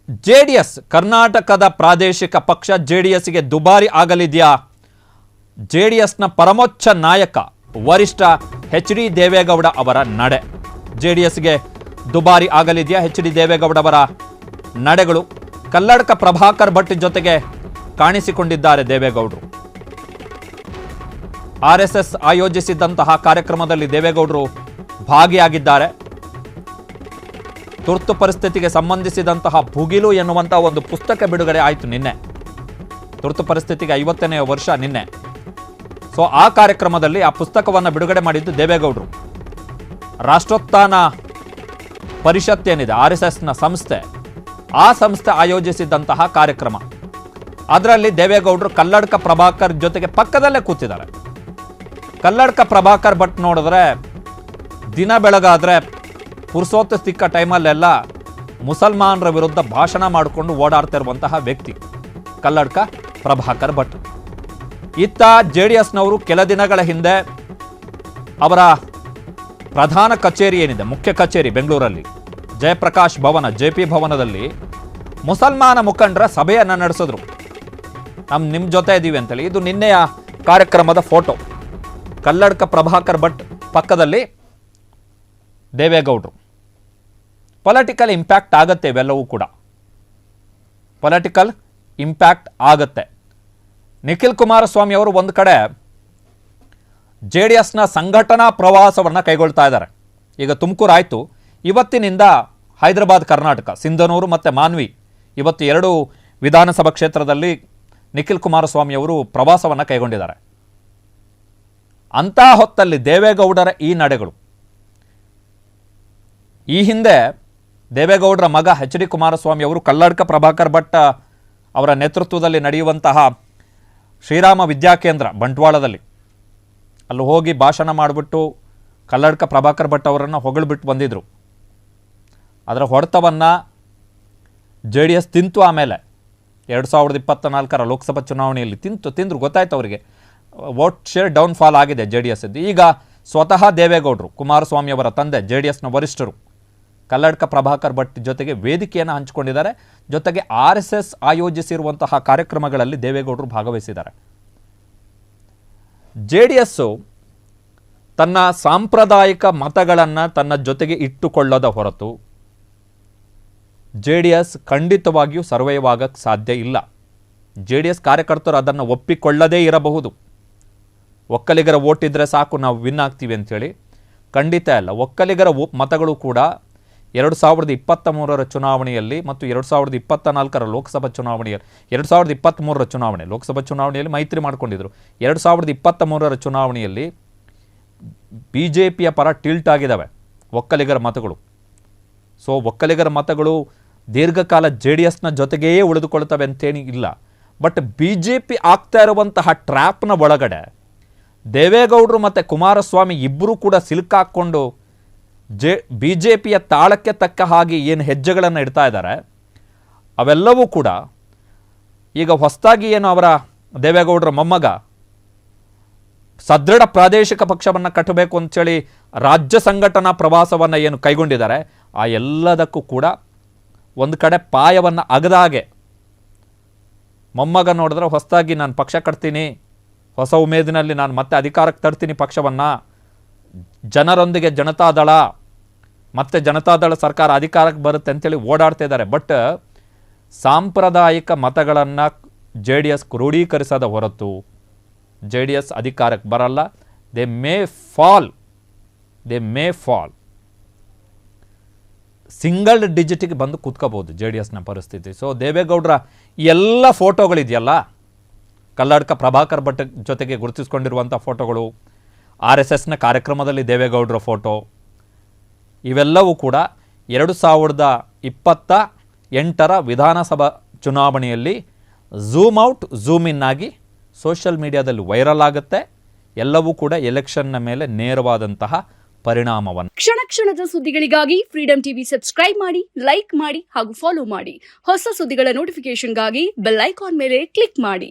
JDS ಕರ್ನಾಟಕದ ಪ್ರಾದೇಶಿಕ ಪಕ್ಷ ಜೆಡಿಎಸ್ಗೆ ದುಬಾರಿ ಆಗಲಿದೆಯಾ? ಜೆಡಿಎಸ್ನ ಪರಮೋಚ್ಚ ನಾಯಕ ವರಿಷ್ಠ ಎಚ್.ಡಿ. ದೇವೇಗೌಡ ಅವರ ನಡೆ ಜೆಡಿಎಸ್ಗೆ ದುಬಾರಿ ಆಗಲಿದೆಯಾ? ಎಚ್.ಡಿ. ದೇವೇಗೌಡ ಅವರ ನಡೆಗಳು. ಕಲ್ಲಡ್ಕ ಪ್ರಭಾಕರ್ ಭಟ್ ಜೊತೆಗೆ ಕಾಣಿಸಿಕೊಂಡಿದ್ದಾರೆ ದೇವೇಗೌಡರು. ಆರ್ಎಸ್ಎಸ್ ಆಯೋಜಿಸಿದಂತಹ ಕಾರ್ಯಕ್ರಮದಲ್ಲಿ ದೇವೇಗೌಡರು ಭಾಗಿಯಾಗಿದ್ದಾರೆ. ತುರ್ತು ಪರಿಸ್ಥಿತಿಗೆ ಸಂಬಂಧಿಸಿದಂತಹ ಭುಗಿಲು ಎನ್ನುವಂತಹ ಒಂದು ಪುಸ್ತಕ ಬಿಡುಗಡೆ ಆಯಿತು ನಿನ್ನೆ. ತುರ್ತು ಪರಿಸ್ಥಿತಿಗೆ 50ನೇ ವರ್ಷ ನಿನ್ನೆ. ಸೊ ಆ ಕಾರ್ಯಕ್ರಮದಲ್ಲಿ ಆ ಪುಸ್ತಕವನ್ನು ಬಿಡುಗಡೆ ಮಾಡಿದ್ದು ದೇವೇಗೌಡರು. ರಾಷ್ಟ್ರೋತ್ಥಾನ ಪರಿಷತ್ ಏನಿದೆ ಆರ್ಎಸ್ಎಸ್ನ ಸಂಸ್ಥೆ, ಆ ಸಂಸ್ಥೆ ಆಯೋಜಿಸಿದಂತಹ ಕಾರ್ಯಕ್ರಮ. ಅದರಲ್ಲಿ ದೇವೇಗೌಡರು ಕಲ್ಲಡ್ಕ ಪ್ರಭಾಕರ್ ಜೊತೆಗೆ ಪಕ್ಕದಲ್ಲೇ ಕೂತಿದ್ದಾರೆ. ಕಲ್ಲಡ್ಕ ಪ್ರಭಾಕರ್ ಭಟ್ ನೋಡಿದ್ರೆ ದಿನ ಬೆಳಗಾದ್ರೆ ಪುರುಸೋತ್ತು ಸಿಕ್ಕ ಟೈಮಲ್ಲೆಲ್ಲ ಮುಸಲ್ಮಾನರ ವಿರುದ್ಧ ಭಾಷಣ ಮಾಡಿಕೊಂಡು ಓಡಾಡ್ತಿರುವಂತಹ ವ್ಯಕ್ತಿ ಕಲ್ಲಡ್ಕ ಪ್ರಭಾಕರ್ ಭಟ್. ಇತ್ತ ಜೆಡಿಎಸ್ನವರು ಕೆಲ ದಿನಗಳ ಹಿಂದೆ ಅವರ ಪ್ರಧಾನ ಕಚೇರಿ ಏನಿದೆ, ಮುಖ್ಯ ಕಚೇರಿ ಬೆಂಗಳೂರಲ್ಲಿ ಜಯಪ್ರಕಾಶ್ ಭವನ JP ಭವನದಲ್ಲಿ ಮುಸಲ್ಮಾನ ಮುಖಂಡರ ಸಭೆಯನ್ನು ನಡೆಸಿದ್ರು. ನಿಮ್ಮ ಜೊತೆ ಇದ್ದೀವಿ ಅಂತೇಳಿ. ಇದು ನಿನ್ನೆಯ ಕಾರ್ಯಕ್ರಮದ ಫೋಟೋ. ಕಲ್ಲಡ್ಕ ಪ್ರಭಾಕರ್ ಭಟ್ ಪಕ್ಕದಲ್ಲಿ ದೇವೇಗೌಡರು. ಪೊಲಿಟಿಕಲ್ ಇಂಪ್ಯಾಕ್ಟ್ ಆಗತ್ತೆ, ಇವೆಲ್ಲವೂ ಕೂಡ ಪೊಲಿಟಿಕಲ್ ಇಂಪ್ಯಾಕ್ಟ್ ಆಗತ್ತೆ. ನಿಖಿಲ್ ಕುಮಾರಸ್ವಾಮಿ ಅವರು ಒಂದು ಕಡೆ ಜೆಡಿಎಸ್ನ ಸಂಘಟನಾ ಪ್ರವಾಸವನ್ನು ಕೈಗೊಳ್ತಾ ಇದ್ದಾರೆ. ಈಗ ತುಮಕೂರು ಆಯಿತು, ಇವತ್ತಿನಿಂದ ಹೈದರಾಬಾದ್ ಕರ್ನಾಟಕ ಸಿಂಧನೂರು ಮತ್ತು ಮಾನ್ವಿ, ಇವತ್ತು 2 ವಿಧಾನಸಭಾ ಕ್ಷೇತ್ರದಲ್ಲಿ ನಿಖಿಲ್ ಕುಮಾರಸ್ವಾಮಿ ಅವರು ಪ್ರವಾಸವನ್ನು ಕೈಗೊಂಡಿದ್ದಾರೆ. ಅಂತಹ ಹೊತ್ತಲ್ಲಿ ದೇವೇಗೌಡರ ಈ ನಡೆಗಳು. ಈ ಹಿಂದೆ ದೇವೇಗೌಡರ ಮಗ ಎಚ್.ಡಿ. ಕುಮಾರಸ್ವಾಮಿ ಅವರು ಕಲ್ಲಡ್ಕ ಪ್ರಭಾಕರ್ ಭಟ್ ಅವರ ನೇತೃತ್ವದಲ್ಲಿ ನಡೆಯುವಂತಹ ಶ್ರೀರಾಮ ವಿದ್ಯಾಕೇಂದ್ರ ಬಂಟ್ವಾಳದಲ್ಲಿ ಅಲ್ಲಿ ಹೋಗಿ ಭಾಷಣ ಮಾಡಿಬಿಟ್ಟು ಕಲ್ಲಡ್ಕ ಪ್ರಭಾಕರ್ ಭಟ್ ಅವರನ್ನು ಹೊಗಳ್ಬಿಟ್ಟು ಬಂದಿದ್ದರು. ಅದರ ಹೊಡೆತವನ್ನು JDS ತಿಂತು. ಆಮೇಲೆ 2024ರ ಲೋಕಸಭಾ ಚುನಾವಣೆಯಲ್ಲಿ ತಿಂದ್ರು ಗೊತ್ತಾಯ್ತು ಅವರಿಗೆ. ವೋಟ್ ಶೇರ್ ಡೌನ್ಫಾಲ್ ಆಗಿದೆ JDS ಇದ್ದು. ಈಗ ಸ್ವತಃ ದೇವೇಗೌಡರು, ಕುಮಾರಸ್ವಾಮಿ ಅವರ ತಂದೆ, JDSನ ವರಿಷ್ಠರು ಕಲ್ಲಡ್ಕ ಪ್ರಭಾಕರ್ ಭಟ್ ಜೊತೆಗೆ ವೇದಿಕೆಯನ್ನು ಹಂಚಿಕೊಂಡಿದ್ದಾರೆ. ಜೊತೆಗೆ RSS ಆಯೋಜಿಸಿರುವಂತಹ ಕಾರ್ಯಕ್ರಮಗಳಲ್ಲಿ ದೇವೇಗೌಡರು ಭಾಗವಹಿಸಿದ್ದಾರೆ. JDS ತನ್ನ ಸಾಂಪ್ರದಾಯಿಕ ಮತಗಳನ್ನು ತನ್ನ ಜೊತೆಗೆ ಇಟ್ಟುಕೊಳ್ಳದ ಹೊರತು JDS ಖಂಡಿತವಾಗಿಯೂ ಸರ್ವೈವ್ ಆಗಕ್ಕೆ ಸಾಧ್ಯ ಇಲ್ಲ. JDS ಕಾರ್ಯಕರ್ತರು ಅದನ್ನು ಒಪ್ಪಿಕೊಳ್ಳದೇ ಇರಬಹುದು. ಒಕ್ಕಲಿಗರ ವೋಟ್ ಇದ್ದರೆ ಸಾಕು ನಾವು ವಿನ್ ಆಗ್ತೀವಿ ಅಂಥೇಳಿ, ಖಂಡಿತ ಇಲ್ಲ. ಒಕ್ಕಲಿಗರ ಮತಗಳು ಕೂಡ 2023ರ ಚುನಾವಣೆಯಲ್ಲಿ ಮತ್ತು 2024ರ ಲೋಕಸಭಾ ಚುನಾವಣೆಯಲ್ಲಿ, 2023ರ ಚುನಾವಣೆ ಲೋಕಸಭಾ ಚುನಾವಣೆಯಲ್ಲಿ ಮೈತ್ರಿ ಮಾಡಿಕೊಂಡಿದ್ರು. 2023ರ ಚುನಾವಣೆಯಲ್ಲಿ BJPಯ ಪರ ಟಿಲ್ಟ್ ಆಗಿದ್ದಾವೆ ಒಕ್ಕಲಿಗರ ಮತಗಳು. ಸೊ ಒಕ್ಕಲಿಗರ ಮತಗಳು ದೀರ್ಘಕಾಲ JDSನ ಜೊತೆಗೇ ಉಳಿದುಕೊಳ್ತವೆ ಅಂತೇಳಿ ಇಲ್ಲ. ಬಟ್ BJP ಆಗ್ತಾ ಇರುವಂತಹ ಟ್ರ್ಯಾಪ್ನ ಒಳಗಡೆ ದೇವೇಗೌಡರು ಮತ್ತು ಕುಮಾರಸ್ವಾಮಿ ಇಬ್ಬರೂ ಕೂಡ ಸಿಲುಕಾಕೊಂಡು BJPಯ ತಾಳಕ್ಕೆ ತಕ್ಕ ಹಾಗೆ ಏನು ಹೆಜ್ಜೆಗಳನ್ನು ಇಡ್ತಾ ಇದ್ದಾರೆ, ಅವೆಲ್ಲವೂ ಕೂಡ ಈಗ ಹೊಸದಾಗಿ ಏನು ಅವರ ದೇವೇಗೌಡರ ಮೊಮ್ಮಗ ಸದೃಢ ಪ್ರಾದೇಶಿಕ ಪಕ್ಷವನ್ನು ಕಟ್ಟಬೇಕು ಅಂಥೇಳಿ ರಾಜ್ಯ ಸಂಘಟನಾ ಪ್ರವಾಸವನ್ನು ಏನು ಕೈಗೊಂಡಿದ್ದಾರೆ, ಆ ಎಲ್ಲದಕ್ಕೂ ಕೂಡ ಒಂದು ಕಡೆ ಪಾಯವನ್ನು ಅಗದಾಗೆ ಮೊಮ್ಮಗ ನೋಡಿದ್ರೆ ಹೊಸದಾಗಿ ನಾನು ಪಕ್ಷ ಕಟ್ತೀನಿ, ಹೊಸ ಉಮೇದಿನಲ್ಲಿ ನಾನು ಮತ್ತೆ ಅಧಿಕಾರಕ್ಕೆ ತರ್ತೀನಿ ಪಕ್ಷವನ್ನು, ಜನರೊಂದಿಗೆ ಜನತಾದಳ ಮತ್ತೆ ಜನತಾದಳ ಸರ್ಕಾರ ಅಧಿಕಾರಕ್ಕೆ ಬರುತ್ತೆ ಅಂತೇಳಿ ಓಡಾಡ್ತಾ ಇದ್ದಾರೆ. ಬಟ್ ಸಾಂಪ್ರದಾಯಿಕ ಮತಗಳನ್ನು JDS ಕ್ರೋಢೀಕರಿಸದ ಹೊರತು JDS ಅಧಿಕಾರಕ್ಕೆ ಬರಲ್ಲ. ದೇ ಮೇ ಫಾಲ್ ಸಿಂಗಲ್ ಡಿಜಿಟಿಗೆ ಬಂದು ಕೂತ್ಕೋಬೋದು JDSನ ಪರಿಸ್ಥಿತಿ. ಸೊ ದೇವೇಗೌಡರ ಎಲ್ಲ ಫೋಟೋಗಳಿದೆಯಲ್ಲ, ಕಲ್ಲಡ್ಕ ಪ್ರಭಾಕರ್ ಭಟ್ ಜೊತೆಗೆ ಗುರುತಿಸ್ಕೊಂಡಿರುವಂಥ ಫೋಟೋಗಳು, RSSನ ಕಾರ್ಯಕ್ರಮದಲ್ಲಿ ದೇವೇಗೌಡರ ಫೋಟೋ, ಇವೆಲ್ಲವೂ ಕೂಡ 2028ರ ವಿಧಾನಸಭಾ ಚುನಾವಣೆಯಲ್ಲಿ ಝೂಮ್ ಔಟ್ ಝೂಮ್ ಇನ್ ಆಗಿ ಸೋಷಿಯಲ್ ಮೀಡಿಯಾದಲ್ಲಿ ವೈರಲ್ ಆಗುತ್ತೆ. ಎಲ್ಲವೂ ಕೂಡ ಎಲೆಕ್ಷನ್ನ ಮೇಲೆ ನೇರವಾದಂತಹ ಪರಿಣಾಮವನ್ನು. ಕ್ಷಣ ಕ್ಷಣದ ಸುದ್ದಿಗಳಿಗಾಗಿ ಫ್ರೀಡಂ ಟಿವಿ ಸಬ್ಸ್ಕ್ರೈಬ್ ಮಾಡಿ, ಲೈಕ್ ಮಾಡಿ ಹಾಗೂ ಫಾಲೋ ಮಾಡಿ. ಹೊಸ ಸುದ್ದಿಗಳ ನೋಟಿಫಿಕೇಶನ್ಗಾಗಿ ಬೆಲ್ ಐಕಾನ್ ಮೇಲೆ ಕ್ಲಿಕ್ ಮಾಡಿ.